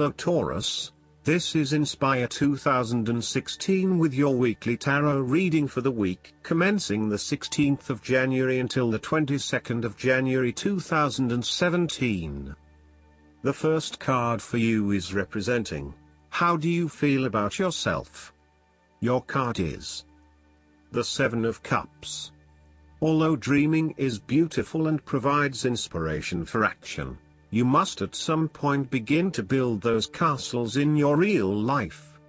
Hello Taurus, this is Inspire 2016 with your weekly tarot reading for the week commencing the 16th of January until the 22nd of January 2017. The first card for you is representing, how do you feel about yourself? Your card is the Seven of Cups. Although dreaming is beautiful and provides inspiration for action, you must at some point begin to build those castles in your real life.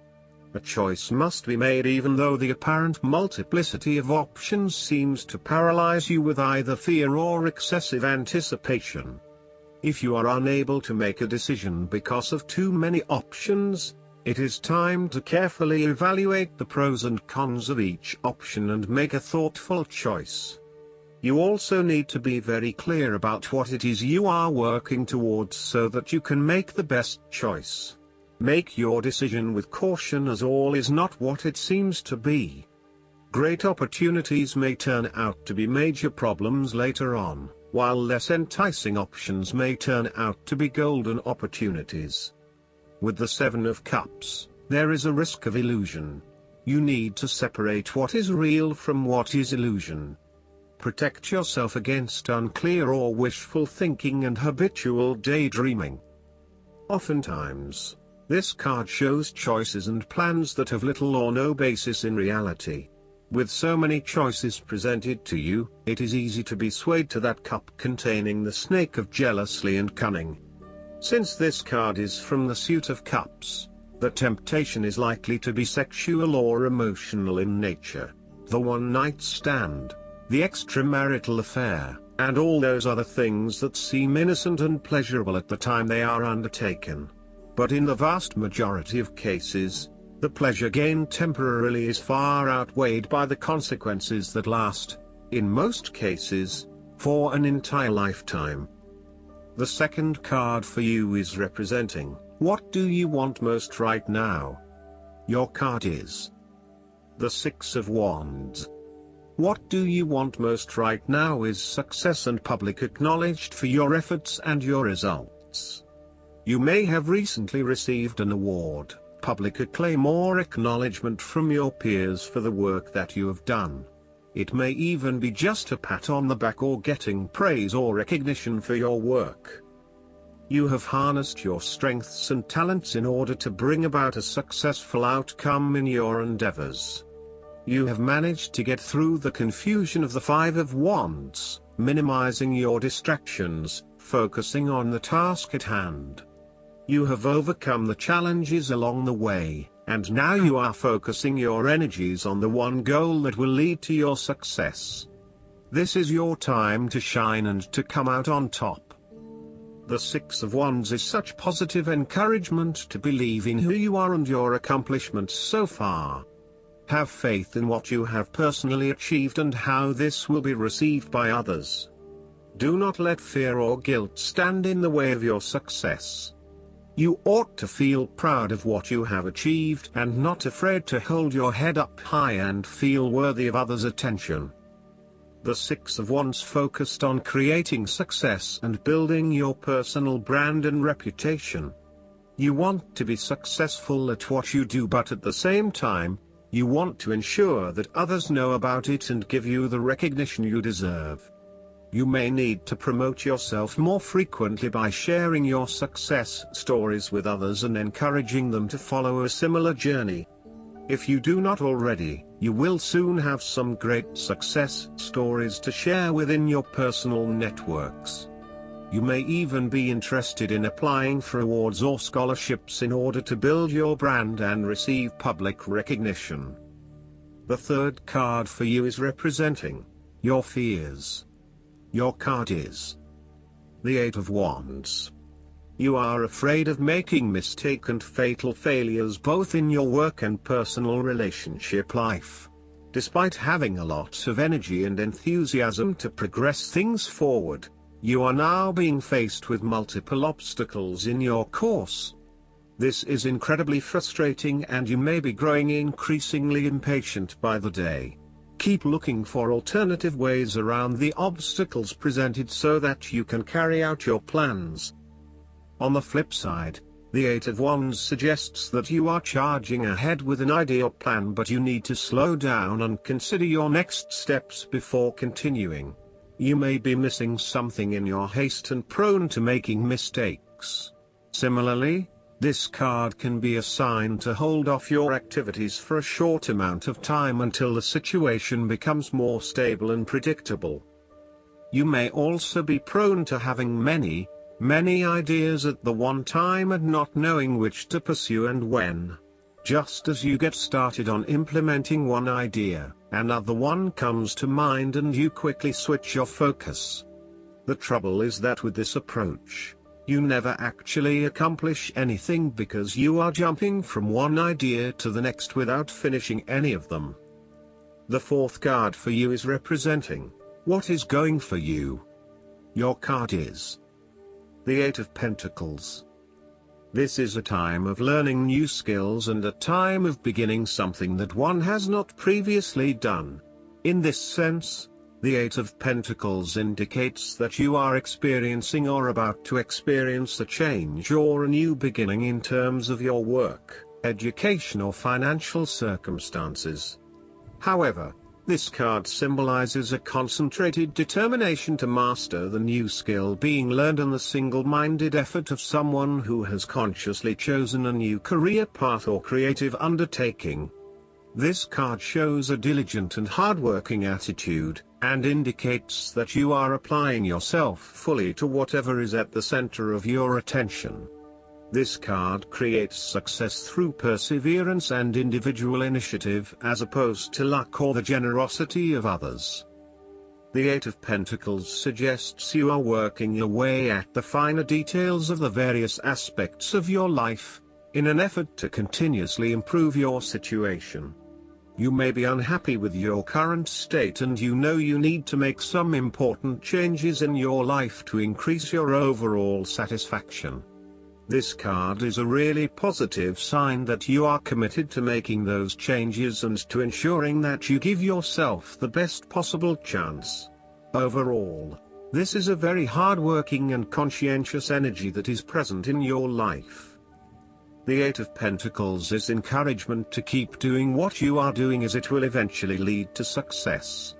A choice must be made even though the apparent multiplicity of options seems to paralyze you with either fear or excessive anticipation. If you are unable to make a decision because of too many options, it is time to carefully evaluate the pros and cons of each option and make a thoughtful choice. You also need to be very clear about what it is you are working towards so that you can make the best choice. Make your decision with caution, as all is not what it seems to be. Great opportunities may turn out to be major problems later on, while less enticing options may turn out to be golden opportunities. With the Seven of Cups, there is a risk of illusion. You need to separate what is real from what is illusion. Protect yourself against unclear or wishful thinking and habitual daydreaming. Oftentimes, this card shows choices and plans that have little or no basis in reality. With so many choices presented to you, it is easy to be swayed to that cup containing the snake of jealousy and cunning. Since this card is from the suit of cups, the temptation is likely to be sexual or emotional in nature. The one-night stand, the extramarital affair, and all those other things that seem innocent and pleasurable at the time they are undertaken. But in the vast majority of cases, the pleasure gained temporarily is far outweighed by the consequences that last, in most cases, for an entire lifetime. The second card for you is representing, what do you want most right now? Your card is the Six of Wands. What do you want most right now is success and public acknowledged for your efforts and your results. You may have recently received an award, public acclaim or acknowledgement from your peers for the work that you have done. It may even be just a pat on the back or getting praise or recognition for your work. You have harnessed your strengths and talents in order to bring about a successful outcome in your endeavors. You have managed to get through the confusion of the Five of Wands, minimizing your distractions, focusing on the task at hand. You have overcome the challenges along the way, and now you are focusing your energies on the one goal that will lead to your success. This is your time to shine and to come out on top. The Six of Wands is such positive encouragement to believe in who you are and your accomplishments so far. Have faith in what you have personally achieved and how this will be received by others. Do not let fear or guilt stand in the way of your success. You ought to feel proud of what you have achieved and not afraid to hold your head up high and feel worthy of others' attention. The Six of Wands focused on creating success and building your personal brand and reputation. You want to be successful at what you do, but at the same time, you want to ensure that others know about it and give you the recognition you deserve. You may need to promote yourself more frequently by sharing your success stories with others and encouraging them to follow a similar journey. If you do not already, you will soon have some great success stories to share within your personal networks. You may even be interested in applying for awards or scholarships in order to build your brand and receive public recognition. The third card for you is representing your fears. Your card is the Eight of Wands. You are afraid of making mistakes and fatal failures both in your work and personal relationship life. Despite having a lot of energy and enthusiasm to progress things forward, you are now being faced with multiple obstacles in your course. This is incredibly frustrating and you may be growing increasingly impatient by the day. Keep looking for alternative ways around the obstacles presented so that you can carry out your plans. On the flip side, The Eight of Wands suggests that you are charging ahead with an ideal plan, but you need to slow down and consider your next steps before continuing. You may be missing something in your haste and prone to making mistakes. Similarly, this card can be a sign to hold off your activities for a short amount of time until the situation becomes more stable and predictable. You may also be prone to having many ideas at the one time and not knowing which to pursue and when. Just as you get started on implementing one idea, another one comes to mind and you quickly switch your focus. The trouble is that with this approach, you never actually accomplish anything because you are jumping from one idea to the next without finishing any of them. The fourth card for you is representing what is going for you. Your card is the Eight of Pentacles. This is a time of learning new skills and a time of beginning something that one has not previously done. In this sense, the Eight of Pentacles indicates that you are experiencing or about to experience a change or a new beginning in terms of your work, education or financial circumstances. However, this card symbolizes a concentrated determination to master the new skill being learned and the single-minded effort of someone who has consciously chosen a new career path or creative undertaking. This card shows a diligent and hardworking attitude, and indicates that you are applying yourself fully to whatever is at the center of your attention. This card creates success through perseverance and individual initiative as opposed to luck or the generosity of others. The Eight of Pentacles suggests you are working your way at the finer details of the various aspects of your life, in an effort to continuously improve your situation. You may be unhappy with your current state and you know you need to make some important changes in your life to increase your overall satisfaction. This card is a really positive sign that you are committed to making those changes and to ensuring that you give yourself the best possible chance. Overall, this is a very hard-working and conscientious energy that is present in your life. The Eight of Pentacles is encouragement to keep doing what you are doing, as it will eventually lead to success.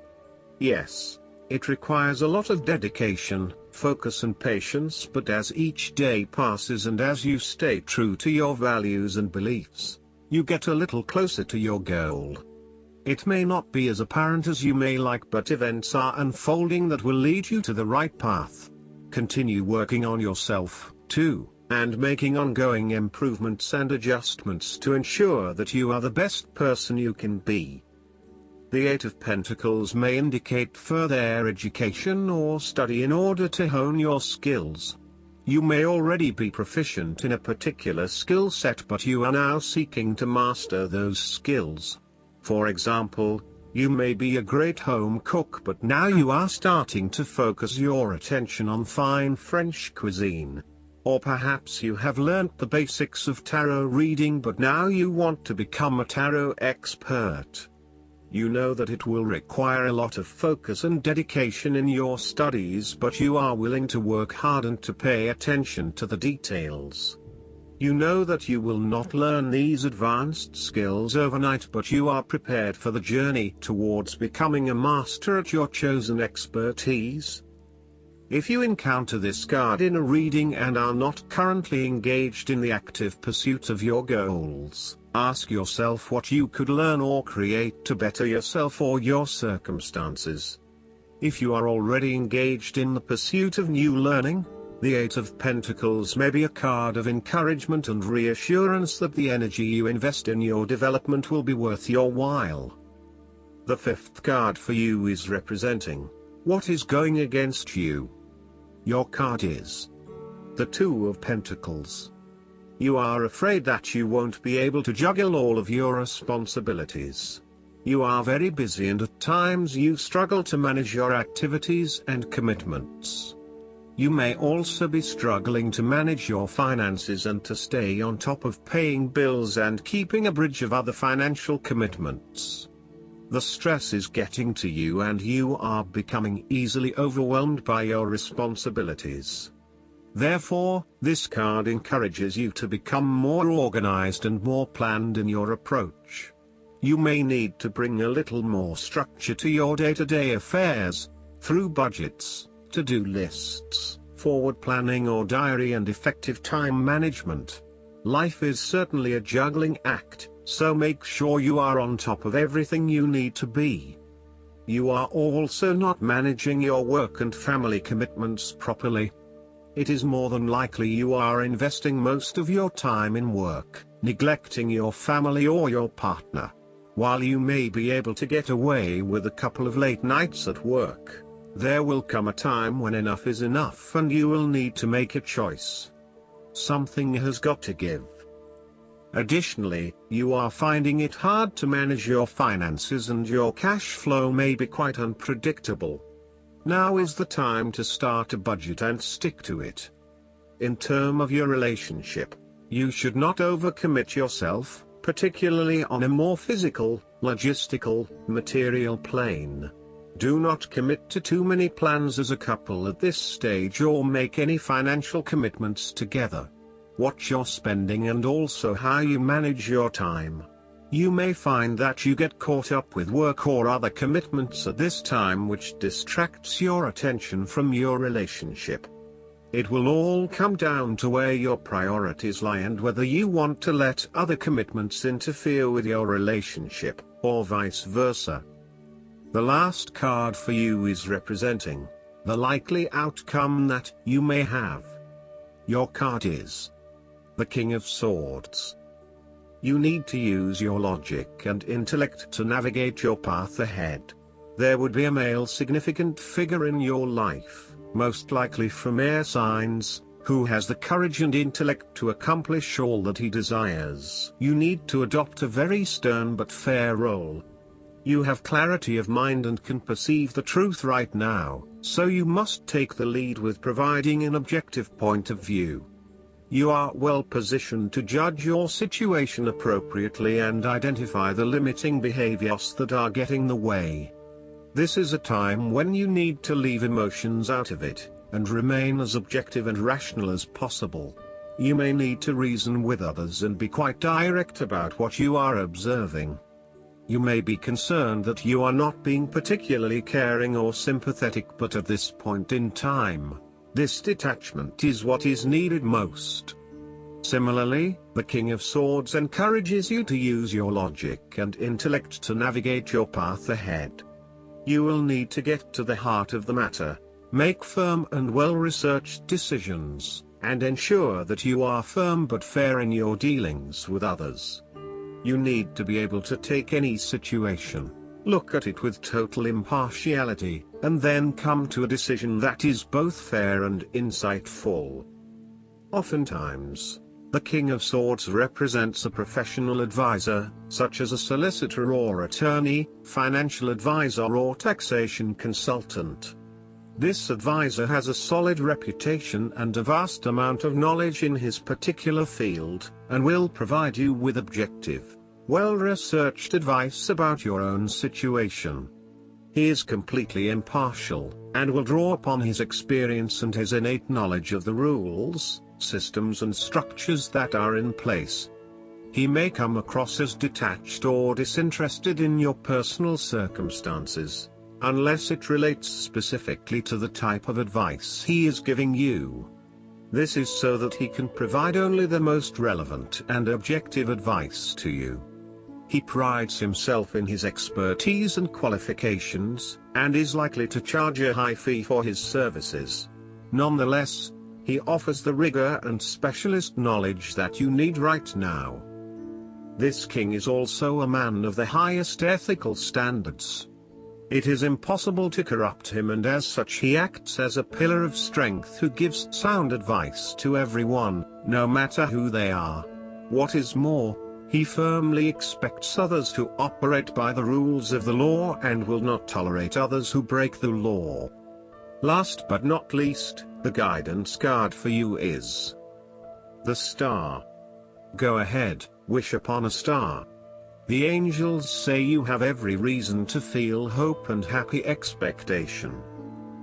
Yes, it requires a lot of dedication, focus and patience, but as each day passes and as you stay true to your values and beliefs, you get a little closer to your goal. It may not be as apparent as you may like, but events are unfolding that will lead you to the right path. Continue working on yourself, too, and making ongoing improvements and adjustments to ensure that you are the best person you can be. The Eight of Pentacles may indicate further education or study in order to hone your skills. You may already be proficient in a particular skill set, but you are now seeking to master those skills. For example, you may be a great home cook, but now you are starting to focus your attention on fine French cuisine. Or perhaps you have learnt the basics of tarot reading, but now you want to become a tarot expert. You know that it will require a lot of focus and dedication in your studies, but you are willing to work hard and to pay attention to the details. You know that you will not learn these advanced skills overnight, but you are prepared for the journey towards becoming a master at your chosen expertise. If you encounter this card in a reading and are not currently engaged in the active pursuit of your goals, ask yourself what you could learn or create to better yourself or your circumstances. If you are already engaged in the pursuit of new learning, the Eight of Pentacles may be a card of encouragement and reassurance that the energy you invest in your development will be worth your while. The fifth card for you is representing what is going against you. Your card is the Two of Pentacles. You are afraid that you won't be able to juggle all of your responsibilities. You are very busy and at times you struggle to manage your activities and commitments. You may also be struggling to manage your finances and to stay on top of paying bills and keeping a bridge of other financial commitments. The stress is getting to you and you are becoming easily overwhelmed by your responsibilities. Therefore, this card encourages you to become more organized and more planned in your approach. You may need to bring a little more structure to your day-to-day affairs, through budgets, to-do lists, forward planning or diary and effective time management. Life is certainly a juggling act, so make sure you are on top of everything you need to be. You are also not managing your work and family commitments properly. It is more than likely you are investing most of your time in work, neglecting your family or your partner. While you may be able to get away with a couple of late nights at work, there will come a time when enough is enough and you will need to make a choice. Something has got to give. Additionally, you are finding it hard to manage your finances and your cash flow may be quite unpredictable. Now is the time to start a budget and stick to it. In terms of your relationship, you should not overcommit yourself, particularly on a more physical, logistical, material plane. Do not commit to too many plans as a couple at this stage or make any financial commitments together. Watch your spending and also how you manage your time. You may find that you get caught up with work or other commitments at this time which distracts your attention from your relationship. It will all come down to where your priorities lie and whether you want to let other commitments interfere with your relationship, or vice versa. The last card for you is representing the likely outcome that you may have. Your card is the King of Swords. You need to use your logic and intellect to navigate your path ahead. There would be a male significant figure in your life, most likely from air signs, who has the courage and intellect to accomplish all that he desires. You need to adopt a very stern but fair role. You have clarity of mind and can perceive the truth right now, so you must take the lead with providing an objective point of view. You are well positioned to judge your situation appropriately and identify the limiting behaviors that are getting in the way. This is a time when you need to leave emotions out of it, and remain as objective and rational as possible. You may need to reason with others and be quite direct about what you are observing. You may be concerned that you are not being particularly caring or sympathetic, but at this point in time, this detachment is what is needed most. Similarly, the King of Swords encourages you to use your logic and intellect to navigate your path ahead. You will need to get to the heart of the matter, make firm and well-researched decisions, and ensure that you are firm but fair in your dealings with others. You need to be able to take any situation, look at it with total impartiality, and then come to a decision that is both fair and insightful. Oftentimes, the King of Swords represents a professional advisor, such as a solicitor or attorney, financial advisor or taxation consultant. This advisor has a solid reputation and a vast amount of knowledge in his particular field, and will provide you with objective, well-researched advice about your own situation. He is completely impartial, and will draw upon his experience and his innate knowledge of the rules, systems and structures that are in place. He may come across as detached or disinterested in your personal circumstances, unless it relates specifically to the type of advice he is giving you. This is so that he can provide only the most relevant and objective advice to you. He prides himself in his expertise and qualifications, and is likely to charge a high fee for his services. Nonetheless, he offers the rigor and specialist knowledge that you need right now. This king is also a man of the highest ethical standards. It is impossible to corrupt him, and as such he acts as a pillar of strength who gives sound advice to everyone, no matter who they are. What is more, he firmly expects others to operate by the rules of the law and will not tolerate others who break the law. Last but not least, the guidance card for you is the Star. Go ahead, wish upon a star. The angels say you have every reason to feel hope and happy expectation.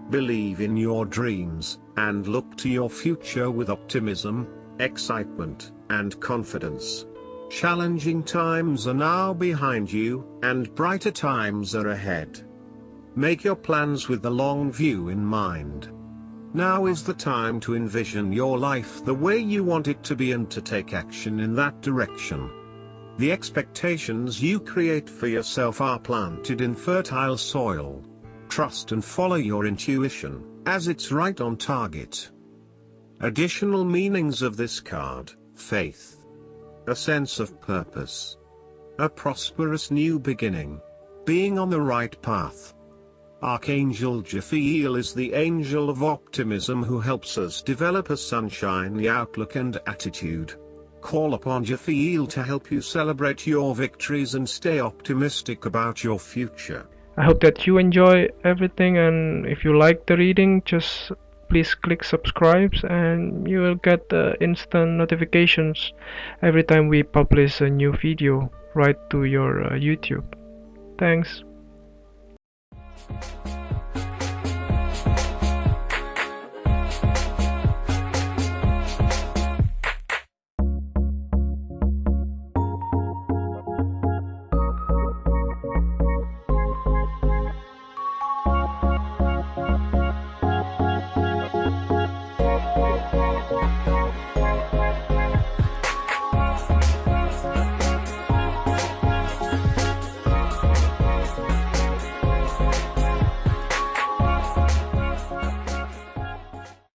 Believe in your dreams, and look to your future with optimism, excitement, and confidence. Challenging times are now behind you, and brighter times are ahead. Make your plans with the long view in mind. Now is the time to envision your life the way you want it to be and to take action in that direction. The expectations you create for yourself are planted in fertile soil. Trust and follow your intuition, as it's right on target. Additional meanings of this card: faith, a sense of purpose, a prosperous new beginning, being on the right path. Archangel Japhiel is the angel of optimism who helps us develop a sunshiny outlook and attitude. Call upon Japhiel to help you celebrate your victories and stay optimistic about your future. I hope that you enjoy everything, and if you like the reading, just please click subscribe and you will get instant notifications every time we publish a new video right to your YouTube. Thanks.